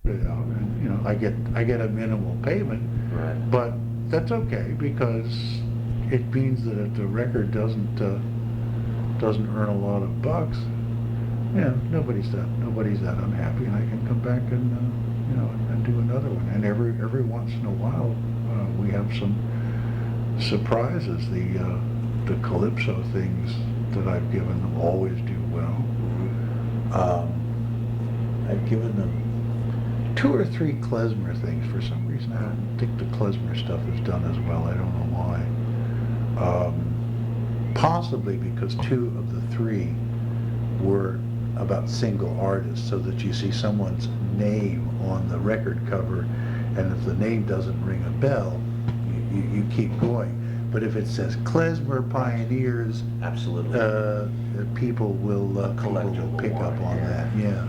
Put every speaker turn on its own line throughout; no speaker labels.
it out, and I get a minimal payment,
Right.
but that's okay because it means that if the record doesn't earn a lot of bucks, nobody's that unhappy, and I can come back and and do another one. And every once in a while we have some surprises. The calypso things that I've given them always do well. I've given them 2 or 3 klezmer things. For some reason, I don't think the klezmer stuff is done as well. I don't know why. Possibly because 2 of the 3 were about single artists, so that you see someone's name on the record cover, and if the name doesn't ring a bell, you keep going. But if it says Klezmer Pioneers,
Absolutely.
People will pick up on that. Yeah.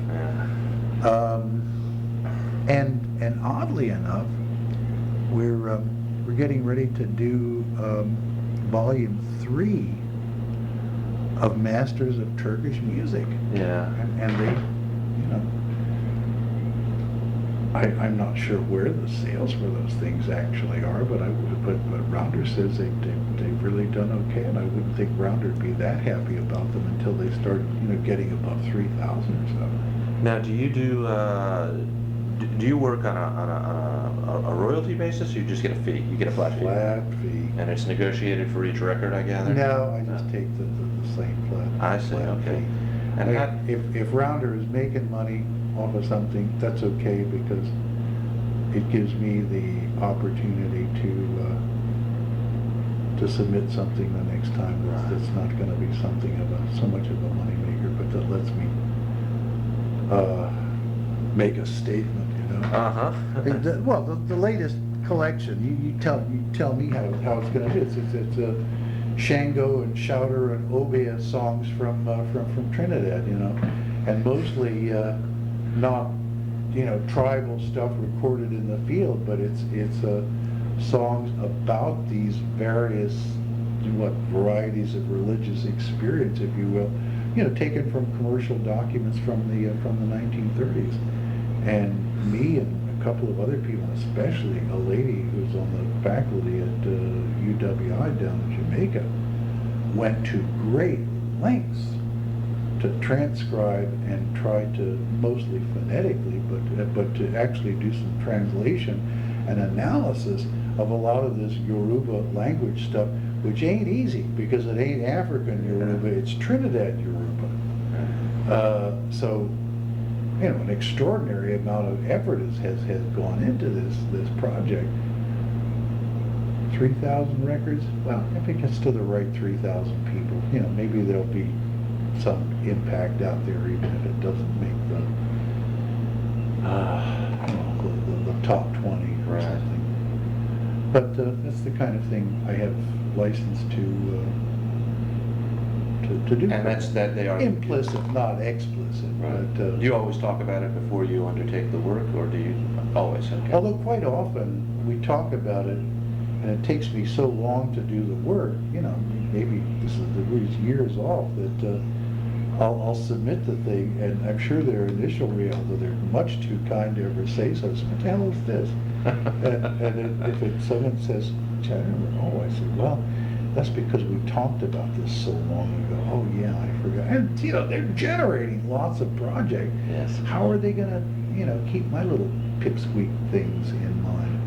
And oddly enough, we're getting ready to do volume 3 of Masters of Turkish Music.
Yeah.
And they, I'm not sure where the sales for those things actually are, but Rounder says they've really done okay, and I wouldn't think Rounder would be that happy about them until they start getting above 3,000 or so.
Now, do you work on a royalty basis, or you just get a fee? You get a flat fee. And it's negotiated for each record, I gather?
No, I just take the same flat.
I see. Okay.
Fee.
And
if Rounder is making money off of something, that's okay, because it gives me the opportunity to submit something the next time that's not going to be something of so much of a moneymaker, but that lets me make a statement. Well, the latest collection, you tell me how it's going to do. It's Shango and Shouter and Obeah songs from Trinidad, and mostly not tribal stuff recorded in the field, but it's songs about these various varieties of religious experience, if you will, taken from commercial documents from the 1930s. And me and a couple of other people, especially a lady who's on the faculty at UWI down in Jamaica, went to great lengths to transcribe and try to, mostly phonetically, but to actually do some translation and analysis of a lot of this Yoruba language stuff, which ain't easy because it ain't African Yoruba, it's Trinidad Yoruba. So an extraordinary amount of effort has gone into this project. 3,000 records? Well, I think it's to the right 3,000 people. Maybe there'll be some impact out there, even if it doesn't make the top 20 or something. But that's the kind of thing I have license to do.
And that's that they are
implicit, not explicit.
Right.
But,
do you always talk about it before you undertake the work, or do you always? Okay.
Although quite often we talk about it, and it takes me so long to do the work, maybe this is years off, that I'll submit the thing, and I'm sure their initial reaction, though they're much too kind to ever say so, what the hell is this? and if someone says, I remember, I said, well, that's because we talked about this so long ago. Oh yeah, I forgot. And they're generating lots of projects.
Yes.
How are they going to, keep my little pipsqueak things in mind?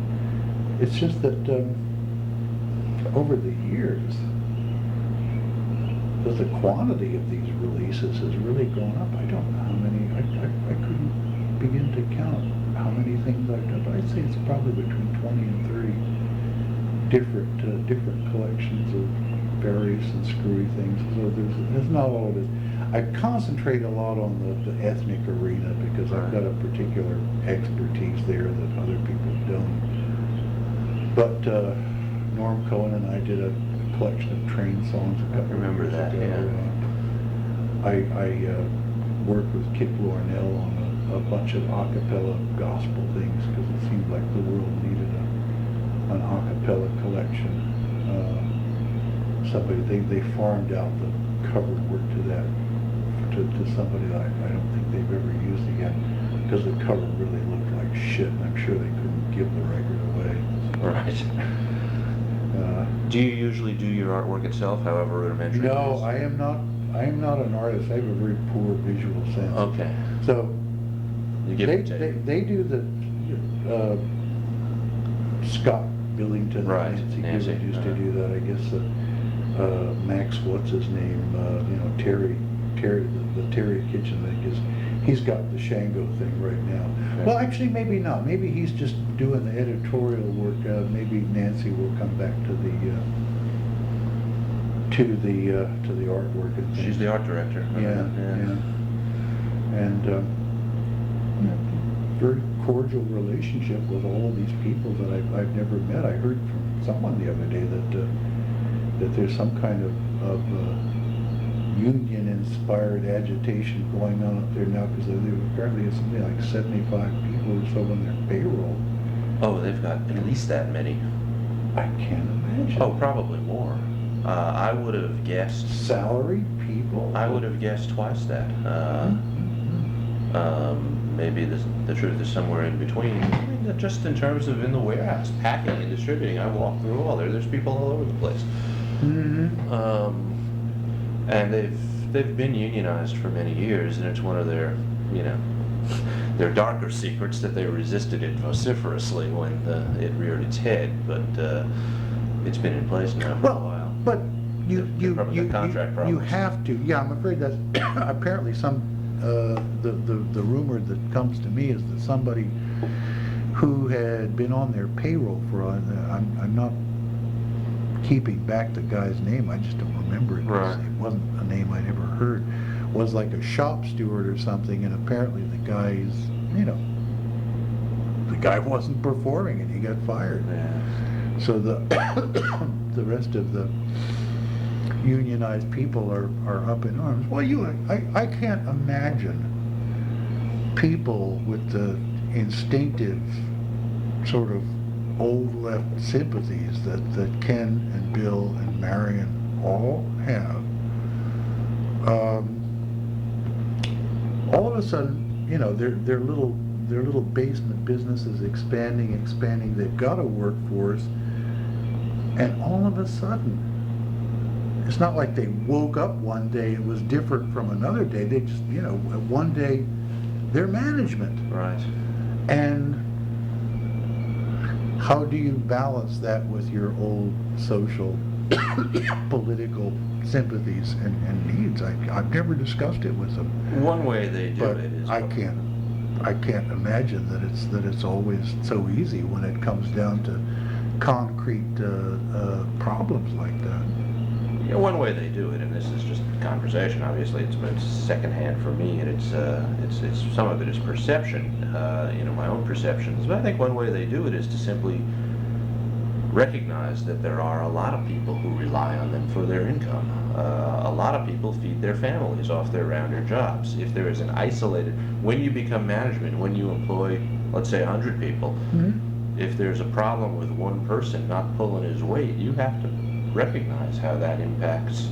It's just that over the years, the quantity of these releases has really gone up. I don't know how many. I couldn't begin to count how many things I've done. But I'd say it's probably between 20 and 30 different collections of various and screwy things. So there's not all of it. I concentrate a lot on the ethnic arena because I've got a particular expertise there that other people don't. But Norm Cohen and I did a collection of train songs a couple of years ago. I worked with Kip Lornell on a bunch of a cappella gospel things because it seemed like the world needed an a cappella collection. They farmed out the cover work to somebody that I don't think they've ever used again, because the cover really looked like shit, and I'm sure they couldn't give the record away.
Right. Do you usually do your artwork itself, however rudimentary?
No,
it is?
I am not an artist. I have a very poor visual sense.
Okay.
So
You give and take.
they do the Scott Billington,
Right,
Nancy
Nancy,
Gibbons used to
uh-huh.
do that. I guess Max, what's his name? Terry, the Terry Kitchen thing is. He's got the Shango thing right now.
Okay.
Well, actually, maybe not. Maybe he's just doing the editorial work. Maybe Nancy will come back to the artwork. And
She's
things.
the art director.
Yeah. And very cordial relationship with all of these people that I've never met. I heard from someone the other day that there's some kind of union-inspired agitation going on up there now because they apparently have something like 75 people or so on their payroll.
Oh, they've got at least that many.
I can't imagine.
Oh, probably more. I would have guessed.
Salaried people?
I would have guessed twice that. Maybe the truth is somewhere in between. I mean, just in terms of in the warehouse, packing and distributing, I walk through all there. There's people all over the place.
Mm-hmm.
And they've been unionized for many years, and it's one of their, their darker secrets that they resisted it vociferously when it reared its head. But it's been in place now for a while.
But you
contract
you
problems.
have to. Yeah, I'm afraid that's apparently the rumor that comes to me is that somebody who had been on their payroll for I'm not keeping back the guy's name, I just don't remember it.
Right.
It wasn't a name I'd ever heard. Was like a shop steward or something, and apparently the guy's, the guy wasn't performing and he got fired.
Yeah.
So the the rest of the unionized people are up in arms. Well, I can't imagine people with the instinctive sort of old left sympathies that Ken and Bill and Marion all have. All of a sudden, their little basement business is expanding. They've got a workforce, and all of a sudden, it's not like they woke up one day it was different from another day. They just, one day they're management.
Right.
And how do you balance that with your old social, political sympathies and needs? I've never discussed it with them.
One way they do
But
it is.
I can't imagine that it's always so easy when it comes down to concrete problems like that.
Yeah, one way they do it, and this is just conversation. Obviously, it's secondhand for me, and it's some of it is perception, my own perceptions. But I think one way they do it is to simply recognize that there are a lot of people who rely on them for their income. A lot of people feed their families off their rounder jobs. If there is an isolated, when you become management, when you employ, let's say, 100 people, if there's a problem with one person not pulling his weight, you have to recognize how that impacts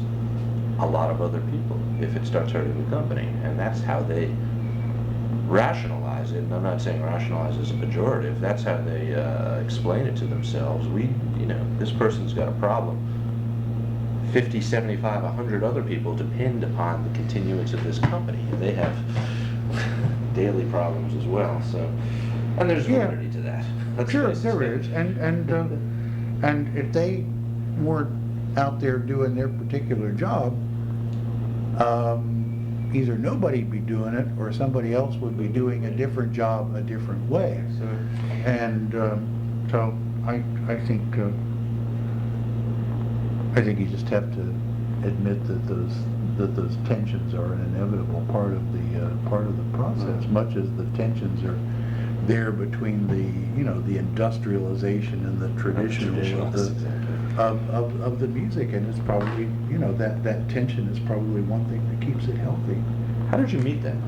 a lot of other people if it starts hurting the company. And that's how they rationalize it. And I'm not saying rationalize is a pejorative. That's how they explain it to themselves. This person's got a problem. 50, 75, 100 other people depend upon the continuance of this company. And they have daily problems as well. So, and there's validity to that.
Sure, there is. And if they weren't out there doing their particular job, either nobody'd be doing it or somebody else would be doing a different job a different way. And so I think you just have to admit that those tensions are an inevitable part of the process, much as the tensions are there between the industrialization and the traditional of the music, and it's probably that tension is probably one thing that keeps it healthy.
How did you meet them?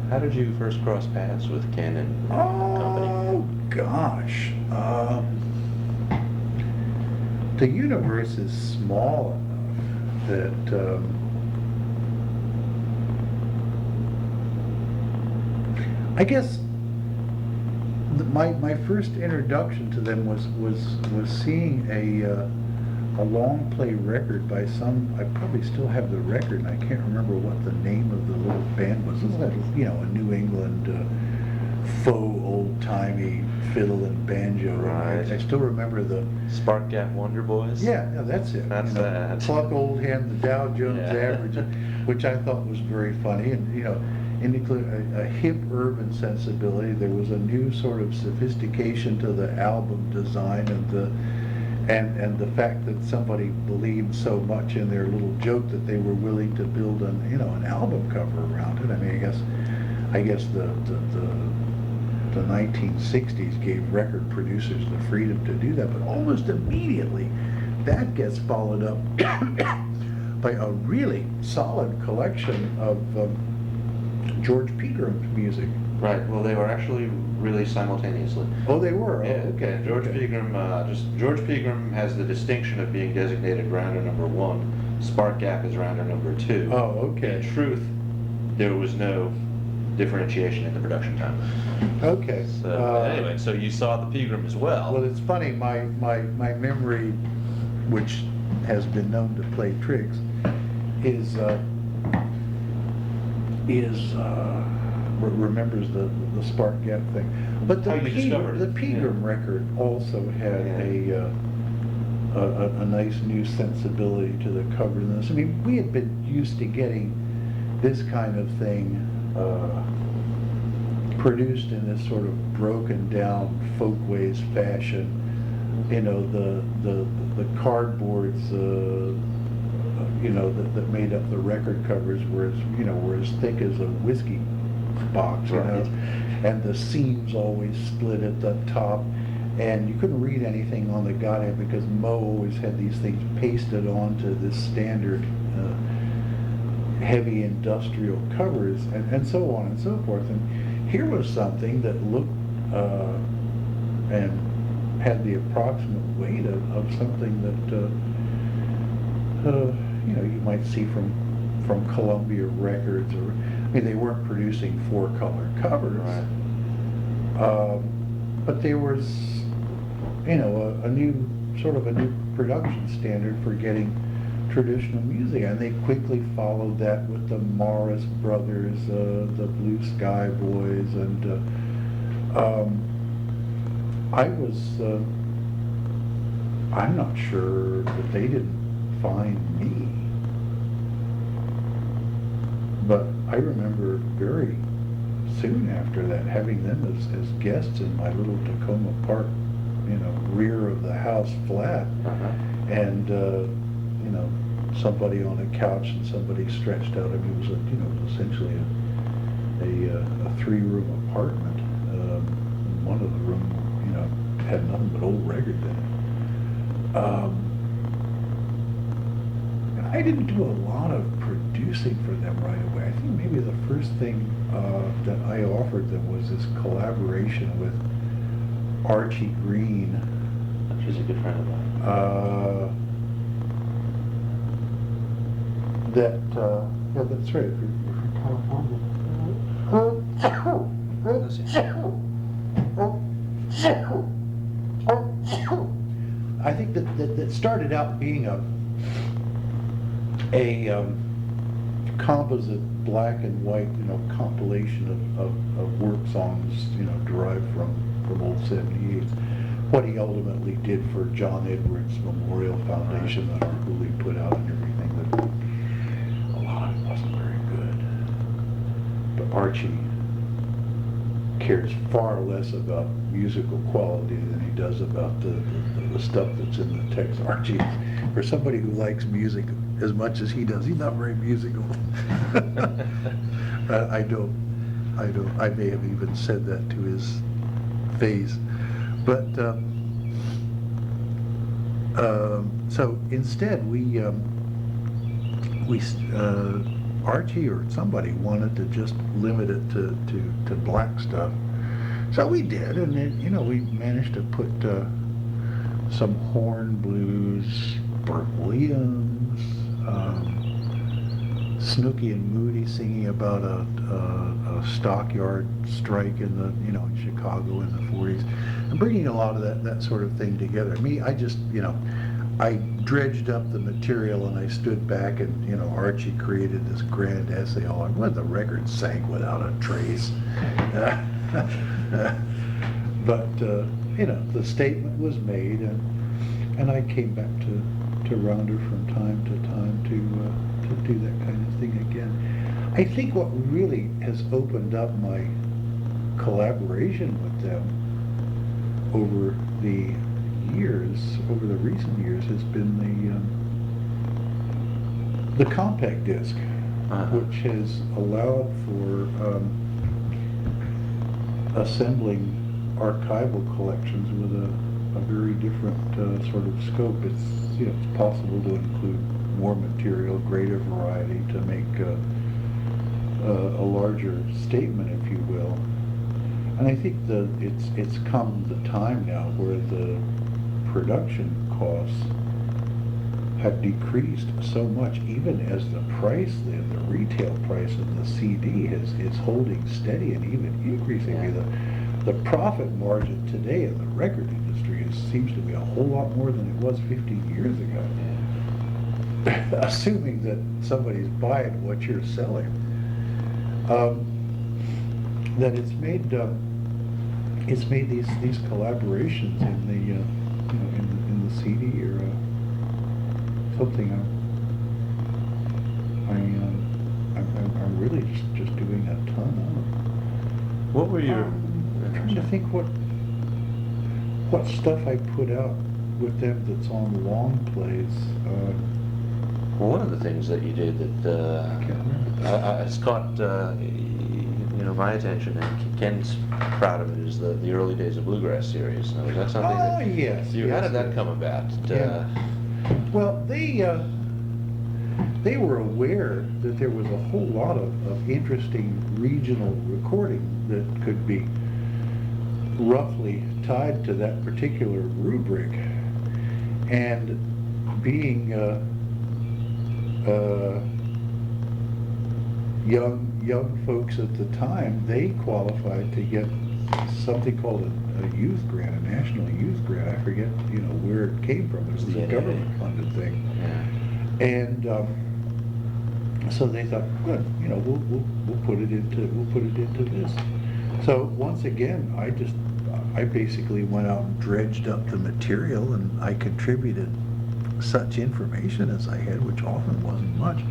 How did you first cross paths with Ken and company?
Oh gosh, the universe is small enough that I guess My first introduction to them was seeing a long play record by some. I probably still have the record, and I can't remember what the name of the little band was. It was like, a New England faux old timey fiddle and banjo.
Right.
I still remember the
Spark Gap Wonder Boys.
Yeah, that's it.
That's that.
Pluck Old Hen, the Dow Jones
Yeah.
Average, which I thought was very funny, and include a hip urban sensibility. There was a new sort of sophistication to the album design and the fact that somebody believed so much in their little joke that they were willing to build an album cover around it. I mean, I guess the 1960s gave record producers the freedom to do that, but almost immediately that gets followed up by a really solid collection of George Pegram's music.
Right. Well, they were actually released simultaneously.
Oh, they were?
Yeah.
Oh, okay.
George
Okay.
Pegram, George Pegram has the distinction of being designated rounder number 1. Spark Gap is rounder number 2.
Oh, okay.
In truth, there was no differentiation in the production time.
Okay.
So anyway, so you saw the Pegram as well.
Well, it's funny, my memory, which has been known to play tricks, remembers the Spark Gap thing. But
How you discovered
the
it.
Pegram
Yeah.
record also had a nice new sensibility to the cover in this. I mean, we had been used to getting this kind of thing produced in this sort of broken down folkways fashion. The cardboards that made up the record covers were as thick as a whiskey box,
Right.
and the seams always split at the top, and you couldn't read anything on the goddamn because Mo always had these things pasted onto this standard heavy industrial covers, and so on and so forth. And here was something that looked and had the approximate weight of something that you might see from Columbia Records, or I mean, they weren't producing 4-color covers,
Right.
but there was a new production standard for getting traditional music, and they quickly followed that with the Morris Brothers, the Blue Sky Boys, and I'm not sure that they didn't find me, but I remember very soon after that having them as guests in my little Tacoma Park, rear of the house flat,
Uh-huh.
and somebody on a couch and somebody stretched out. I mean, it was essentially a 3-room apartment. One of the rooms, had nothing but old records in it. And I didn't do a lot of producing for them right away. I think maybe the first thing that I offered them was this collaboration with Archie Green.
She's a good friend of mine.
Yeah, that's right. You're from California. I think that started out being a composite black and white, compilation of work songs, derived from old 78. What he ultimately did for John Edwards Memorial Foundation that Art Hooley put out and everything, but a lot of it wasn't very good. But Archie cares far less about musical quality than he does about the stuff that's in the text. Archie, for somebody who likes music as much as he does, he's not very musical. I don't. I may have even said that to his face. But so instead, Archie or somebody wanted to just limit it to black stuff. So we did, and then, we managed to put some horn blues, Burt Williams, Snooky and Moody singing about a stockyard strike in the, in Chicago in the 40s. I'm bringing a lot of that sort of thing together. I just, I dredged up the material and I stood back and, Archie created this grand essay on when the record sank without a trace. But, the statement was made, and I came back to Rounder from time to time to do that kind of thing again. I think what really has opened up my collaboration with them over the recent years, has been the compact disc, which has allowed for assembling archival collections with a very different sort of scope. It's possible to include more material, greater variety, to make a larger statement, if you will. And I think it's come the time now where the production costs have decreased so much, even as the price, the retail price of the CD is holding steady and even increasing. The profit margin today in the record industry seems to be a whole lot more than it was 50 years ago. Assuming that somebody's buying what you're selling. That it's made these collaborations in the in the CD era something I'm really just doing a ton of.
What were your?
I'm trying to think what stuff I put out with them that's on long plays.
Well, one of the things that you did that has caught my attention, and Ken's proud of it, is the early days of bluegrass series. Now, was that something that
yes.
How did that come about?
Well, they were aware that there was a whole lot of interesting regional recording that could be roughly tied to that particular rubric, and being young folks at the time, they qualified to get something called a youth grant, a national youth grant. I forget, where it came from. It was a government-funded thing, and so they thought, good, we'll put it into this. So once again, I basically went out and dredged up the material, and I contributed such information as I had, which often wasn't much.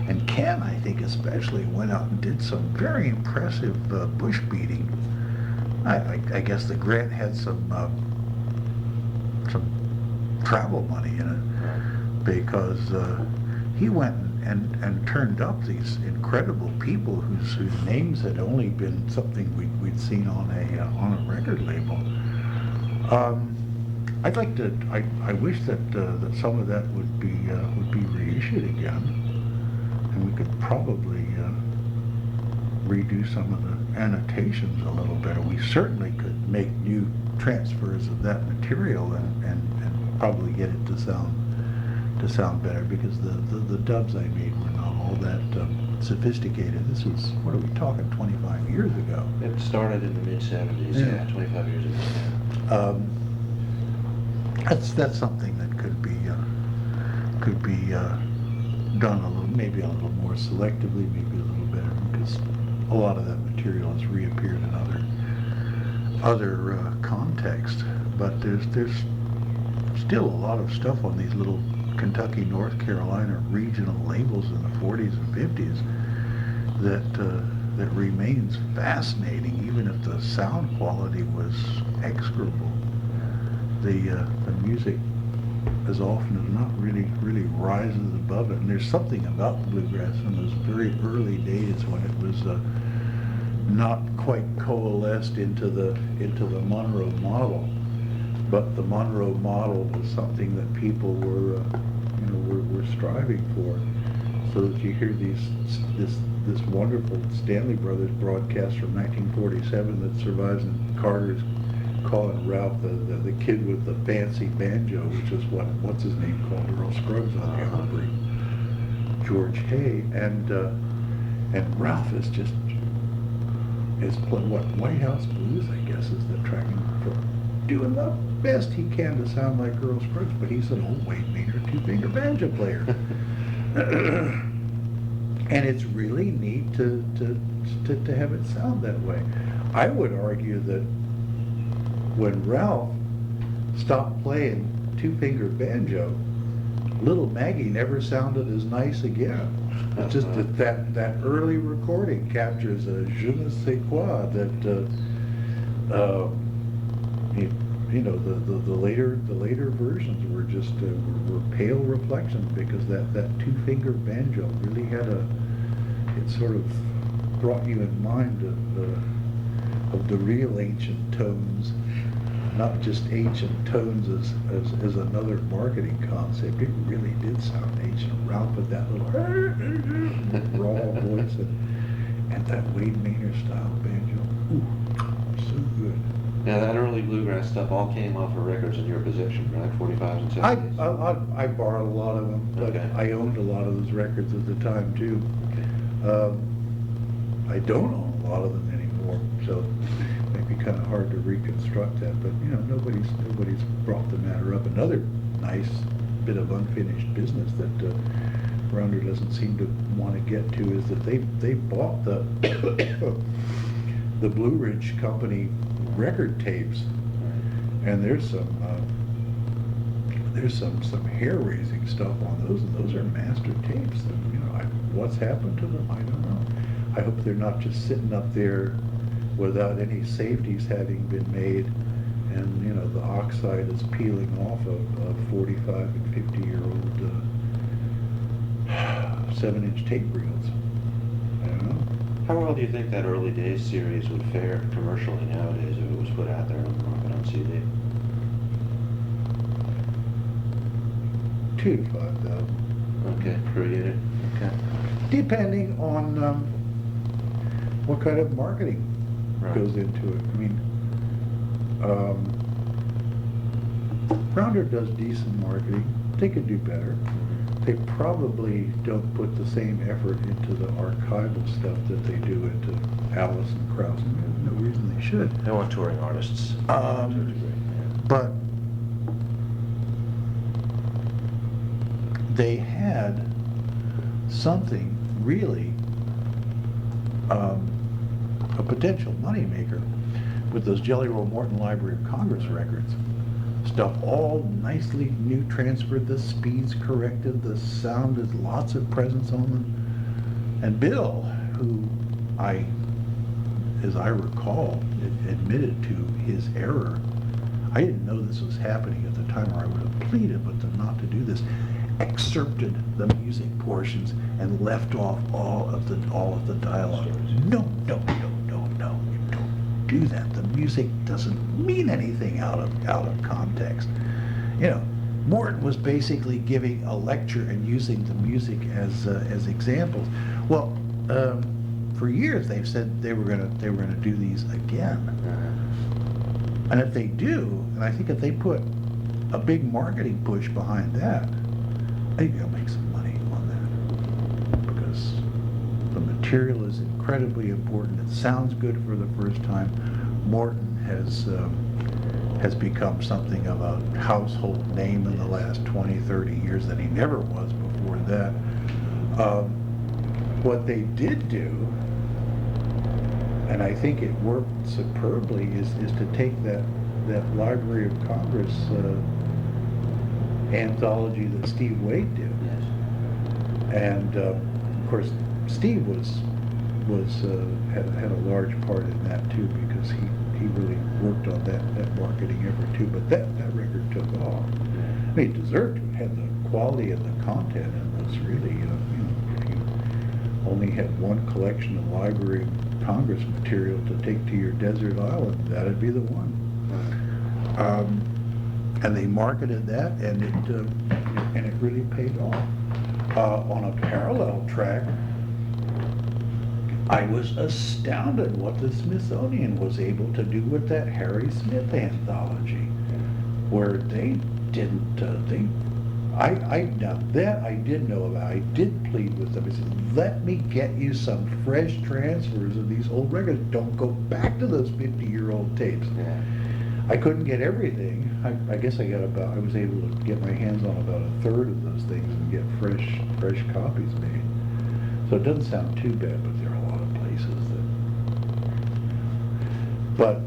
And Ken, I think especially, went out and did some very impressive bush beating. I guess the grant had some travel money in it, because he went and turned up these incredible people whose names had only been something we'd seen on a record label. I'd like to. I wish that some of that would be reissued again, and we could probably redo some of the annotations a little better. We certainly could make new transfers of that material and probably get it to sound better, because the dubs I made were not all that sophisticated. This was, what are we talking, 25 years ago?
It started in the mid-70s, 25 years ago.
That's something that could be done maybe a little more selectively, maybe a little better, because a lot of that material has reappeared in other contexts. But there's still a lot of stuff on these little Kentucky, North Carolina regional labels in the 40s and 50s that remains fascinating, even if the sound quality was execrable. The music, as often as not, really rises above it. And there's something about bluegrass in those very early days when it was not quite coalesced into the Monroe model, but the Monroe model was something that people were striving for. So that you hear this wonderful Stanley Brothers broadcast from 1947 that survives in Carter's calling Ralph the kid with the fancy banjo, which is what's his name called, Earl Scruggs on the Opry. George Hay, and Ralph is just what White House Blues, I guess, is the tracking for doing the best he can to sound like Earl Scruggs, but he's an old Wayne Maynard two-finger banjo player. And it's really neat to have it sound that way. I would argue that when Ralph stopped playing two-finger banjo, Little Maggie never sounded as nice again. It's just that early recording captures a je ne sais quoi that the later versions were just were pale reflections, because that two-finger banjo really had it sort of brought you in mind of the real ancient tones, not just ancient tones as another marketing concept. It really did sound ancient. Ralph with that little raw voice and that Wayne Maynard style banjo. Ooh, so good.
Yeah, that early bluegrass stuff all came off of records in your possession, right? 45s and 70s?
I borrowed a lot of them, but
Okay.
I owned a lot of those records at the time too.
Okay.
I don't own a lot of them anymore, so it may be kind of hard to reconstruct that, but nobody's brought the matter up. Another nice bit of unfinished business that Rounder doesn't seem to want to get to is that they bought the the Blue Ridge Company record tapes, and there's some hair-raising stuff on those, and those are master tapes. And, what's happened to them, I don't know. I hope they're not just sitting up there without any safeties having been made, and the oxide is peeling off of 45 and 50-year-old 7-inch tape reels. I don't know.
How well do you think that early days series would fare commercially nowadays if it was put out there on the market on CD?
2,000 to 5,000.
Okay, per unit. Okay.
Depending on what kind of marketing
Right.
goes into it. I mean, Rounder does decent marketing. They could do better. They probably don't put the same effort into the archival stuff that they do into Alice and Krauss. And there's no reason they should.
They want touring artists to a degree.
But they had something really a potential moneymaker with those Jelly Roll Morton Library of Congress records. Stuff all nicely new transferred, the speeds corrected, the sound has lots of presence on them. And Bill, who as I recall, admitted to his error. I didn't know this was happening at the time, or I would have pleaded with them not to do this. Excerpted the music portions and left off all of the dialogue. No, you don't do that. The music doesn't mean anything out of context. Morton was basically giving a lecture and using the music as examples. Well, for years they've said they were gonna do these again. And if they do, and I think if they put a big marketing push behind that, I think they'll make some money on that, because the material is incredibly important. It sounds good for the first time. Morton has become something of a household name in the last 20, 30 years that he never was before that. What they did do, and I think it worked superbly, is to take that Library of Congress anthology that Steve Wade did.
Yes.
And of course, Steve had a large part in that too, because he really worked on that marketing effort too. But that record took off. I mean, it deserved to. It had the quality and the content, and was really, if you only had one collection of Library of Congress material to take to your desert island, that'd be the one. And they marketed that, and it really paid off. On a parallel track, I was astounded what the Smithsonian was able to do with that Harry Smith anthology, where they didn't, Now that I did know about. I did plead with them. I said, let me get you some fresh transfers of these old records. Don't go back to those 50-year-old tapes.
Yeah.
I couldn't get everything. I guess I was able to get my hands on about a third of those things and get fresh copies made. So it doesn't sound too bad, but there are a lot of places that. But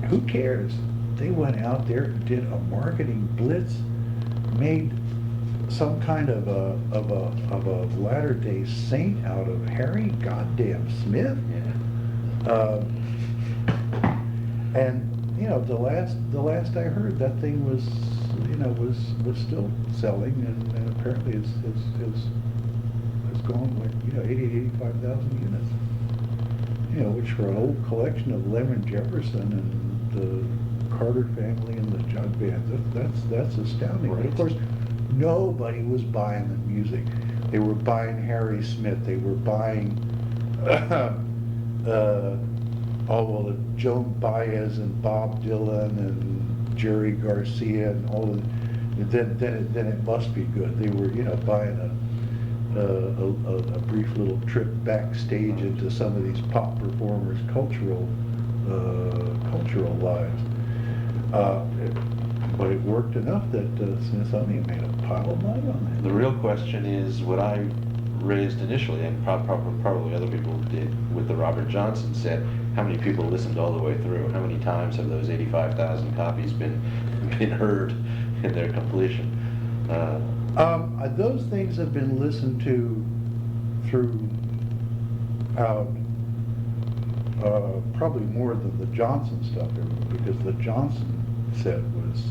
who cares? They went out there and did a marketing blitz, made some kind of a Latter-day Saint out of Harry goddamn Smith.
Yeah.
And the last I heard, that thing was still selling, and apparently it's gone like 85,000 units. Which for an old collection of Lemon Jefferson and the Carter family and the jug bands, that's astounding.
Right.
But of course, nobody was buying the music. They were buying Harry Smith. They were buying Joan Baez and Bob Dylan and Jerry Garcia and all of then it must be good. They were buying a brief little trip backstage into some of these pop performers' cultural lives. But it worked enough that Smithsonian made a pile of money on that.
The real question is what I raised initially, and probably other people did with the Robert Johnson set. How many people listened all the way through? How many times have those 85,000 copies been heard in their completion?
Those things have been listened to throughout probably more than the Johnson stuff, because the Johnson set was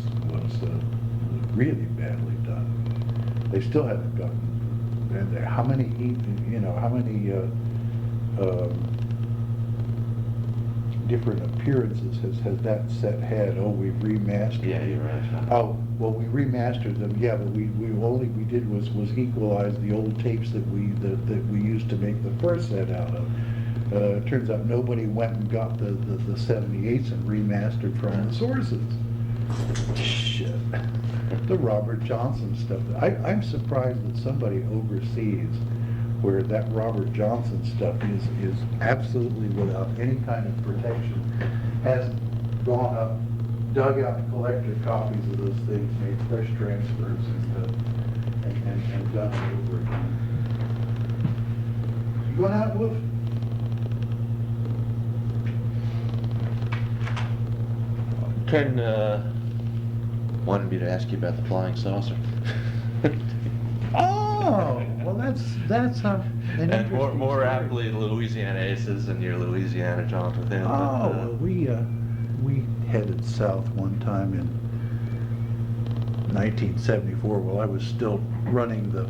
really badly done. They still haven't gotten. And how many different appearances has that set had? Oh, we've remastered.
Yeah, you're right.
Oh, well, we remastered them. Yeah, but all we did was equalize the old tapes that we used to make the first set out of. It turns out nobody went and got the 78s and remastered from the sources. Shit. The Robert Johnson stuff. I'm surprised that somebody overseas where that Robert Johnson stuff is absolutely without any kind of protection, has gone up, dug out collector copies of those things, made fresh transfers, and done it over again. You going out, Wolf?
Ken wanted me to ask you about the flying saucer.
Oh, well, that's an
And
interesting
more
story.
aptly, the Louisiana Aces and your Louisiana jaunt with him.
Oh, well, we headed south one time in 1974 while I was still running the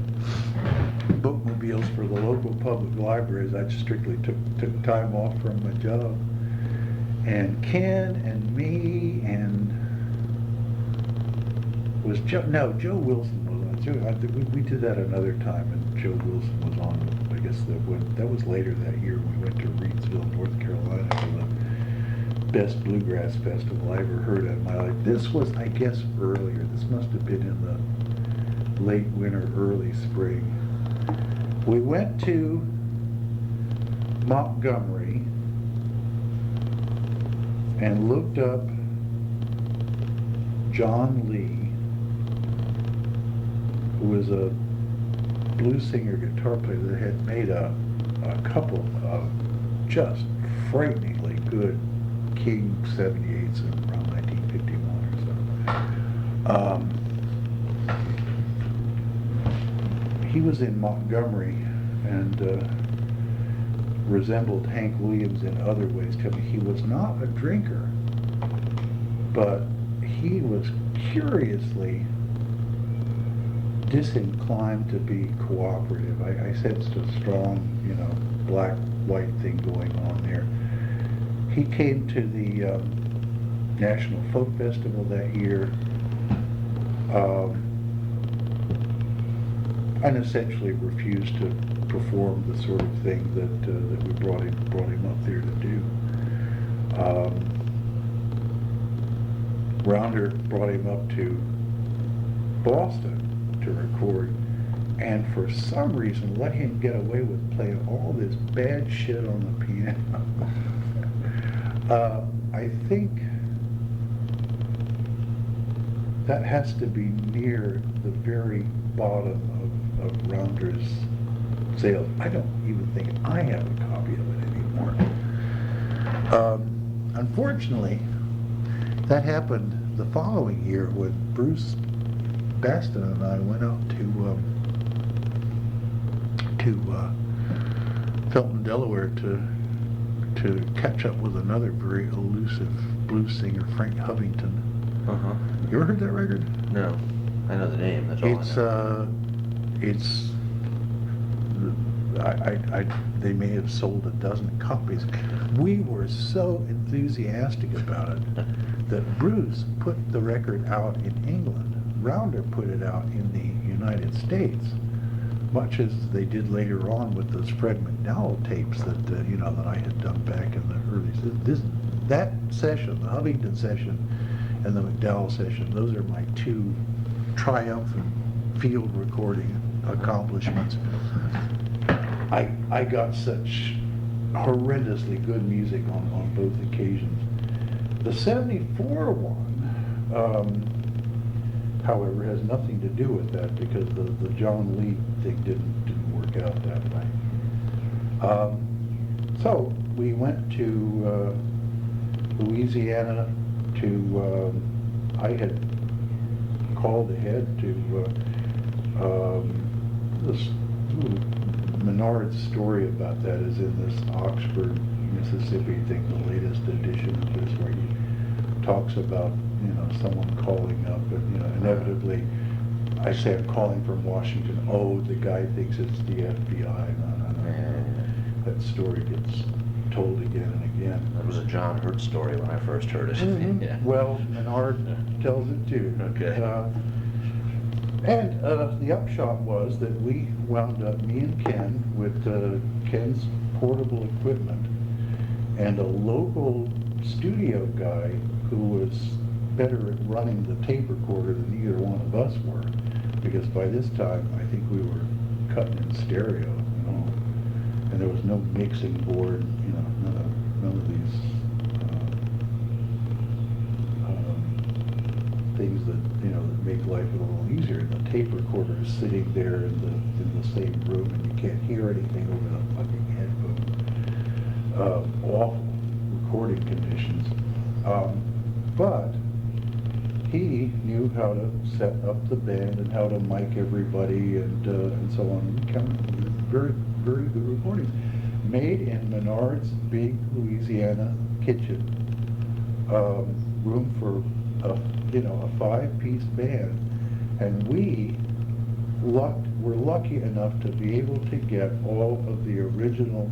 bookmobiles for the local public libraries. I strictly took time off from my job. And Ken and me and Joe Wilson was on. We did that another time, and Joe Wilson was on. I guess that was later that year. We went to Reidsville, North Carolina, for the best bluegrass festival I ever heard of in my life. This was, I guess, earlier. This must have been in the late winter, early spring. We went to Montgomery and looked up John Lee, who was a blues singer, guitar player that had made a couple of just frighteningly good King 78s in around 1951 or so. He was in Montgomery and resembled Hank Williams in other ways. He was not a drinker, but he was curiously disinclined to be cooperative. I sensed a strong, black-white thing going on there. He came to the National Folk Festival that year, and essentially refused to perform the sort of thing that we brought him up there to do. Rounder brought him up to Boston to record, and for some reason let him get away with playing all this bad shit on the piano. I think that has to be near the very bottom of Rounder's sales. I don't even think I have a copy of it anymore. Unfortunately, that happened the following year when Bruce Baston and I went out to Felton, Delaware to catch up with another very elusive blues singer, Frank Hovington.
Uh-huh.
You ever heard that record?
No. I know the name, that's all
they may have sold a dozen copies. We were so enthusiastic about it that Bruce put the record out in England. Rounder put it out in the United States, much as they did later on with those Fred McDowell tapes that that I had done back in the early. That session, the Hovington session, and the McDowell session, those are my two triumphant field recording accomplishments. I got such horrendously good music on both occasions. The '74 one, however, has nothing to do with that because the John Lee thing didn't work out that way. So we went to Louisiana I had called ahead to this Menard's story about that is in this Oxford, Mississippi thing, the latest edition of this, where he talks about someone calling up and inevitably I say I'm calling from Washington. Oh, the guy thinks it's the FBI. No. That story gets told again and again.
That was a John Hurt story when I first heard it.
Mm-hmm.
Yeah.
Well, Menard tells it too.
Okay.
And the upshot was that we wound up, me and Ken, with Ken's portable equipment and a local studio guy who was better at running the tape recorder than either one of us were, because by this time I think we were cutting in stereo, and there was no mixing board, none of these things that that make life a little easier. And the tape recorder is sitting there in the same room, and you can't hear anything over the fucking headphones. Awful recording conditions, but he knew how to set up the band and how to mic everybody and so on. Very, very good recordings, made in Menard's big Louisiana kitchen. Room for a 5-piece band, and we were lucky enough to be able to get all of the original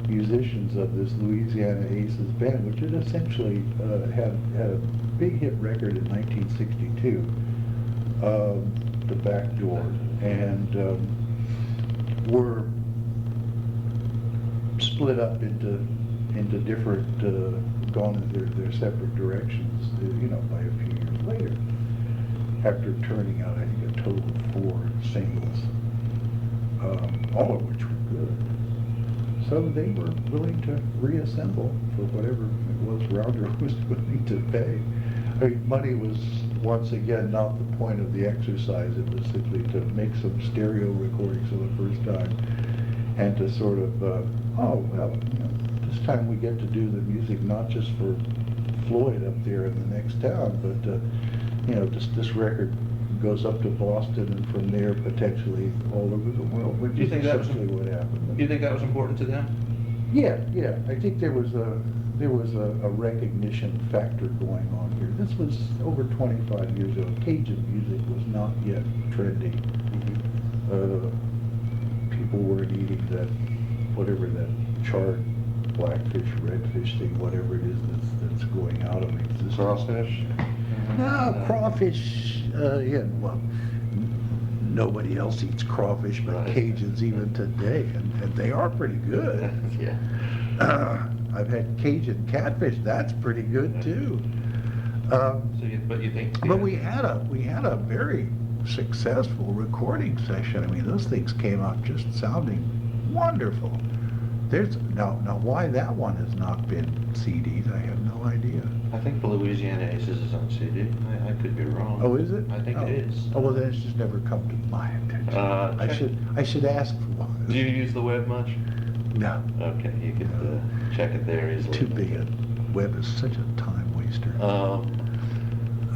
musicians of this Louisiana Aces band, which had essentially had a big hit record in 1962, The Back Door, and were split up into different, gone in their separate directions, by a few years later, after turning out, I think, a total of 4 singles, all of which were good. So they were willing to reassemble for whatever it was Rounder was willing to pay. I mean, money was, once again, not the point of the exercise. It was simply to make some stereo recordings for the first time and to sort of, this time we get to do the music not just for Floyd up there in the next town, but this record goes up to Boston and from there potentially all over the world, which is essentially what happened.
Do you think that was important to them?
Yeah. I think there was a recognition factor going on here. This was over 25 years ago. Cajun music was not yet trendy. People weren't eating that, whatever that charred blackfish, redfish thing, whatever it is that's going out of existence.
Crawfish?
No, crawfish, well, nobody else eats crawfish but
Right.
Cajuns even today, and they are pretty good.
Yeah.
I've had Cajun catfish, that's pretty good too.
But you think?
But we had a very successful recording session. I mean, those things came out just sounding wonderful. There's now why that one has not been CD'd, I have no idea.
I think the Louisiana Aces is on CD. I could be wrong.
Oh, is it?
I think it is.
Oh, well, then it's just never come to my attention. I should ask for one.
Do you use the web much?
No.
Okay, you could check it there easily.
Too big a web is such a time waster.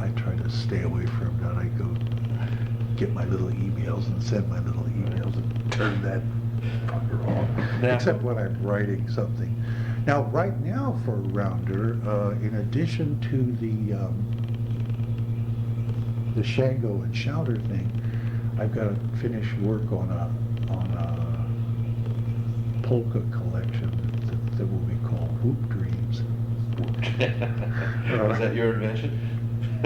I try to stay away from that. I go get my little emails and send my little emails and turn that fucker off.
Now-
Except when I'm writing something. Now, right now for Rounder, in addition to the Shango and Shouter thing, I've got to finish work on a polka collection that will be called Whoop Dreams.
Is that your invention?
I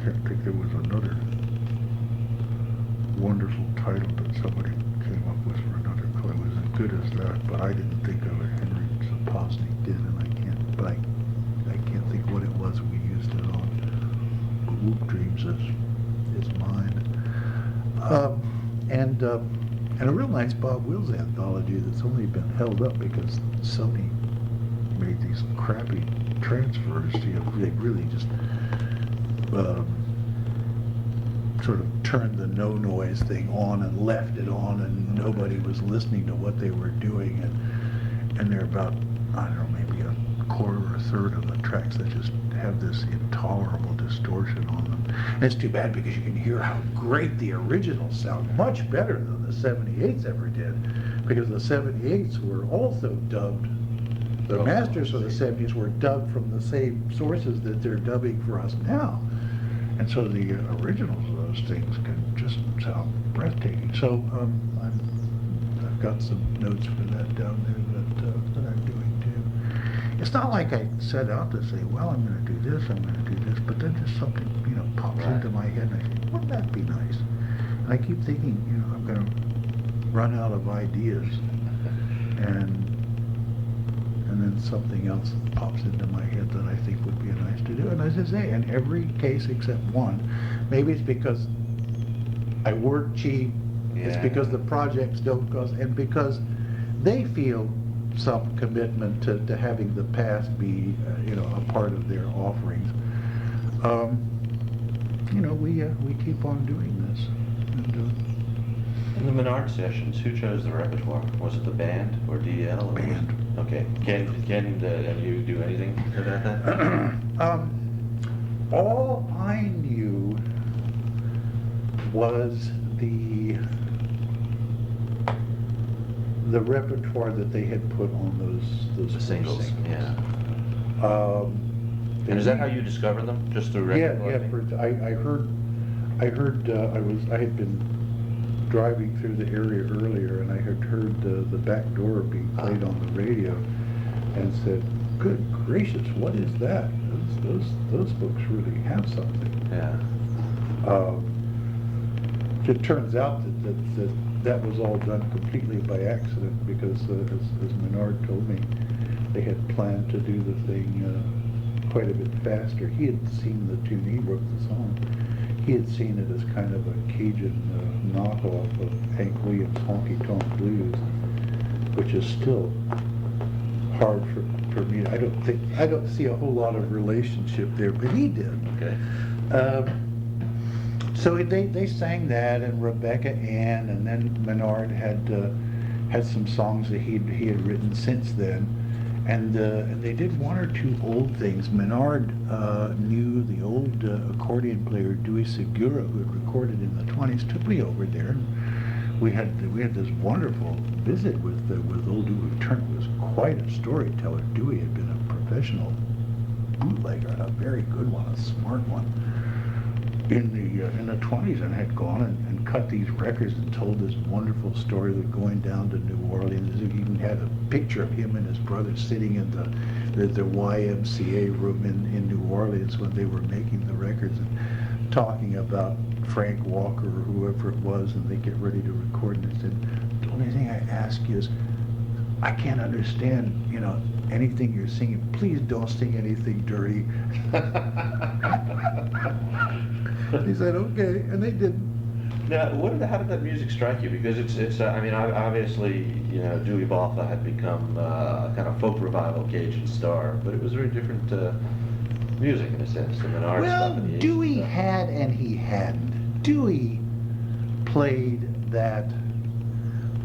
can't think there was another wonderful title that somebody came up with for another play. It was as good as that, but I didn't think of it. Henry Zapotnik did, and I can't think what it was we used it on. But Whoop Dreams is mine. And a real nice Bob Wills anthology that's only been held up because Sony made these crappy transfers. They really just sort of turned the no noise thing on and left it on, and nobody was listening to what they were doing. And they're about, I don't know, maybe a quarter or a third of the tracks that just have this intolerable distortion on them. And it's too bad because you can hear how great the originals sound, much better than the 78s ever did, because the 78s were also dubbed. The masters of the 70s were dubbed from the same sources that they're dubbing for us now. And so the originals of those things can just sound breathtaking. So I've got some notes for that down there that I'm doing too. It's not like I set out to say, well, I'm going to do this, I'm going to do this, but then just something, pops into my head, and I think, wouldn't that be nice? And I keep thinking, I'm going to run out of ideas, and then something else pops into my head that I think would be nice to do. And as I say, in every case except one, maybe it's because I work cheap, it's because the projects don't cost, and because they feel some commitment to having the past be, a part of their offerings. We keep on doing this.
In the Menard sessions, who chose the repertoire? Was it the band or DL? Or
Band.
Okay. Ken, have you do anything about that?
All I knew was the repertoire that they had put on those
The singles. Yeah. And is that how you discovered them? Just through repertoire?
Yeah. I had been driving through the area earlier, and I had heard the Back Door being played on the radio, and said, "Good gracious, what is that? Those folks really have something."
Yeah.
It turns out that was all done completely by accident, because as Menard told me, they had planned to do the thing quite a bit faster. He had seen the tune, he wrote the song. He had seen it as kind of a Cajun knockoff of Hank Williams' Honky Tonk Blues, which is still hard for me. I don't see a whole lot of relationship there, but he did.
Okay.
So they sang that, and Rebecca Ann, and then Menard had some songs that he had written since then, and they did one or two old things. Menard knew the old accordion player Dewey Segura, who had recorded in the 20s. Took me over there. We had this wonderful visit with old Dewey. Who was quite a storyteller. Dewey had been a professional bootlegger, and a very good one, a smart one, in the 20s, and had gone and cut these records and told this wonderful story of going down to New Orleans. He even had a picture of him and his brother sitting in the YMCA room in New Orleans when they were making the records, and talking about Frank Walker or whoever it was, and they get ready to record, and they said, "The only thing I ask is, I can't understand, anything you're singing, please don't sing anything dirty. He said, okay, and they didn't.
Now, how did that music strike you? Because it's I mean, obviously, you know, Dewey Balfa had become kind of folk revival Cajun star, but it was very different music in a sense, the Menard
Well,
stuff in the 80s
Dewey
stuff.
had and he hadn't. Dewey played that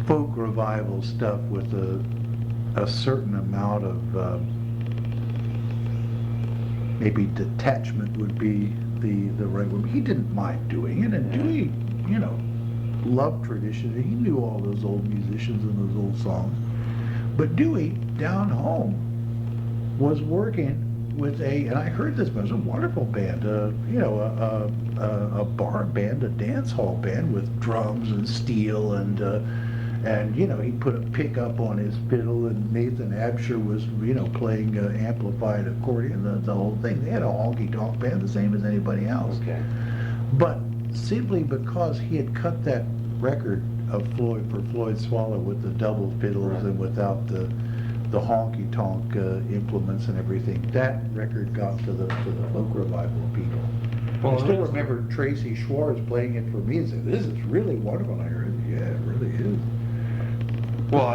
folk revival stuff with a certain amount of maybe detachment would be the right word. He didn't mind doing it, and Dewey, you know, loved tradition. He knew all those old musicians and those old songs. But Dewey, down home, was working with and I heard this, but it was a wonderful band, you know, a bar band, a dance hall band with drums and steel and you know, he put a pickup on his fiddle, and Nathan Absher was, you know, playing amplified accordion, the whole thing. They had a honky-tonk band, the same as anybody else.
Okay.
But simply because he had cut that record of Floyd Swallow with the double fiddles
Right.
and without the honky-tonk implements and everything, that record got to the folk revival people.
Well,
I still
that's-
remember Tracy Schwartz playing it for me and saying, "This is really wonderful." And I heard, "Yeah, it really is."
Well,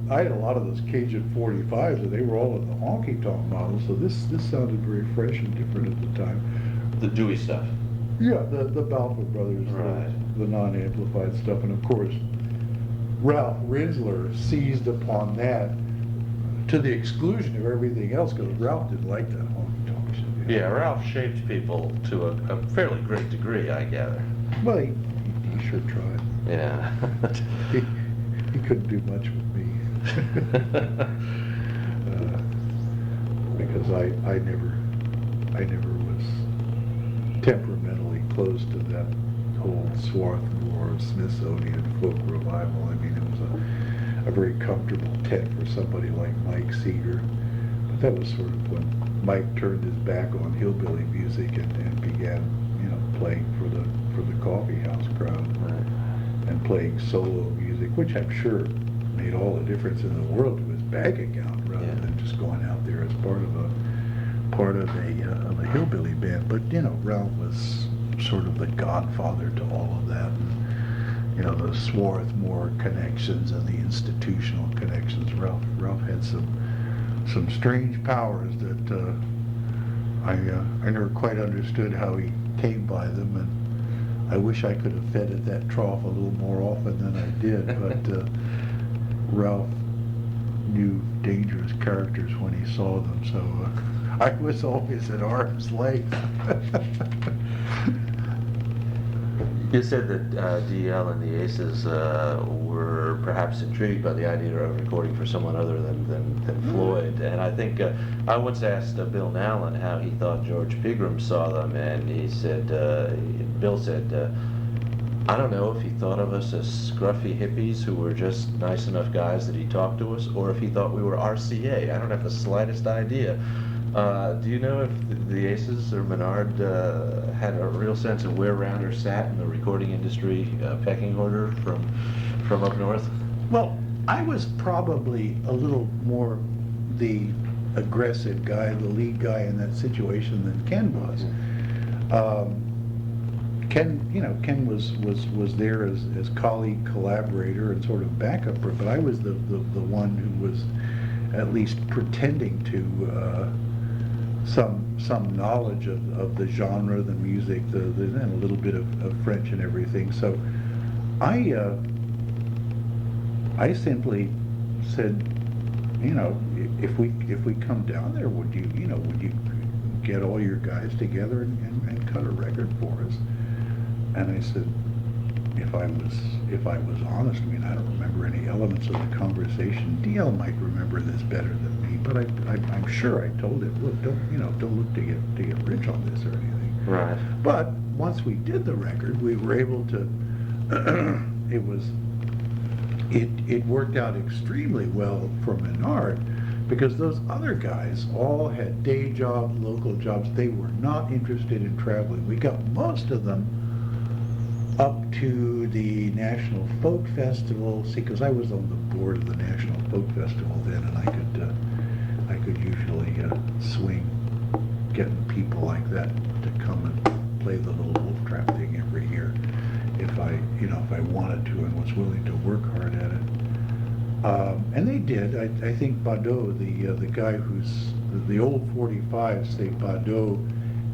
I had a lot of those Cajun 45s, and they were all in the honky-tonk model, so this sounded very fresh and different at the time.
the Dewey stuff.
Yeah, the Balfour Brothers,
Right.
the non-amplified stuff, and of course, Ralph Rinsler seized upon that to the exclusion of everything else, because Ralph didn't like that honky-tonk shit. You know?
Yeah, Ralph shaped people to a fairly great degree, I gather.
Well, he sure tried.
Yeah.
He couldn't do much with me. Because I never was temperamentally close to that whole Swarthmore Smithsonian folk revival. I mean, it was a very comfortable tent for somebody like Mike Seeger. But that was sort of when Mike turned his back on hillbilly music and began, you know, playing for the coffee house crowd.
Right.
And playing solo music, which I'm sure made all the difference in the world to his bank account, rather
Yeah.
than just going out there as part of a hillbilly band. But you know, Ralph was sort of the godfather to all of that. And, you know, the Swarthmore connections and the institutional connections. Ralph had some strange powers that I never quite understood how he came by them, and I wish I could have fed at that trough a little more often than I did, but Ralph knew dangerous characters when he saw them, so I was always at arm's length.
You said that DL and the Aces were perhaps intrigued by the idea of recording for someone other than Floyd, and I think I once asked Bill Nallon how he thought George Pegram saw them, and he said, Bill said, I don't know if he thought of us as scruffy hippies who were just nice enough guys that he talked to us, or if he thought we were RCA. I don't have the slightest idea. Do you know if the Aces or Menard had a real sense of where Rounder sat in the recording industry pecking order from up north?
Well, I was probably a little more the aggressive guy, the lead guy in that situation than Ken was. Ken was there as colleague, collaborator, and sort of backup, but I was the one who was at least pretending to some knowledge of the genre, the music, and a little bit of French and everything. So I simply said, you know, if we come down there, would you get all your guys together and cut a record for us? And I said, if I was honest, I mean, I don't remember any elements of the conversation. DL might remember this better than me, but I'm sure I told him, look, don't look to get rich on this or anything.
Right.
But once we did the record, we were able to. It worked out extremely well for Menard, because those other guys all had day jobs, local jobs. They were not interested in traveling. We got most of them up to the National Folk Festival. See, because I was on the board of the National Folk Festival then, and I could usually swing getting people like that to come and play the little Wolf Trap thing every year if I wanted to and was willing to work hard at it. And they did. I think Badeau, the guy who's the old 45s, say Badeau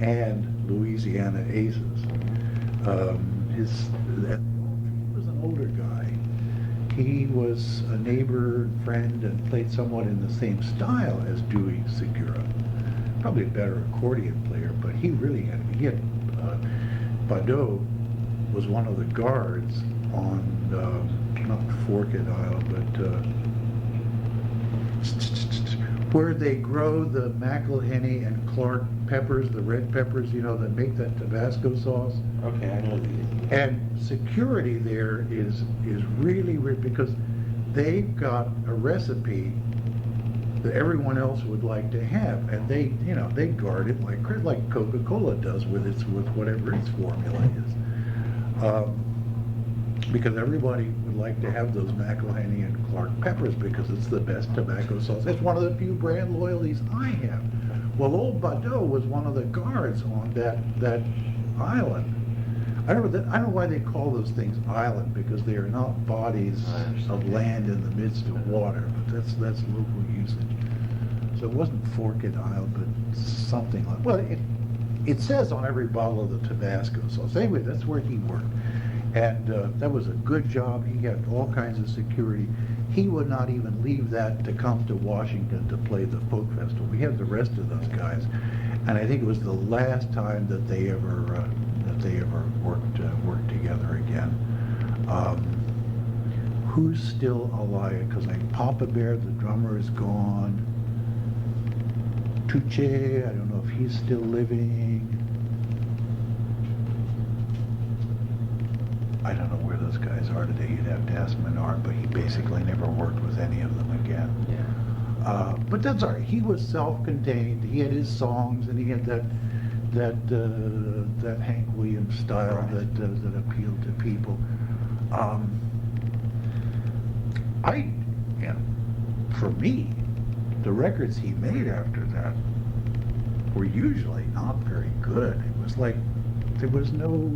and Louisiana Aces. He was an older guy. He was a neighbor, friend, and played somewhat in the same style as Dewey Segura. Probably a better accordion player, but he really had. Badeau was one of the guards on not Forked Isle, but where they grow the McElhenney and Clark peppers, the red peppers, that make that Tabasco sauce.
Okay, I know the.
And security there is really because they've got a recipe that everyone else would like to have, and they guard it like Coca-Cola does with whatever its formula is. Because everybody would like to have those McElhenney and Clark peppers because it's the best tobacco sauce. It's one of the few brand loyalties I have. Well, old Badeau was one of the guards on that island. I don't know why they call those things island, because they are not bodies of land in the midst of water, but that's local usage. So it wasn't Forked Isle, but something like. Well, it says on every bottle of the Tabasco sauce. Anyway, that's where he worked. And that was a good job. He had all kinds of security. He would not even leave that to come to Washington to play the folk festival. We had the rest of those guys, and I think it was the last time that they ever worked together again. Who's still alive? Because Papa Bear, the drummer, is gone. Tuche, I don't know if he's still living. I don't know where those guys are today. You'd have to ask Menard, but he basically never worked with any of them again.
Yeah.
But that's all right. He was self-contained. He had his songs, and he had that Hank Williams style that appealed to people. For me, the records he made after that were usually not very good. It was like there was no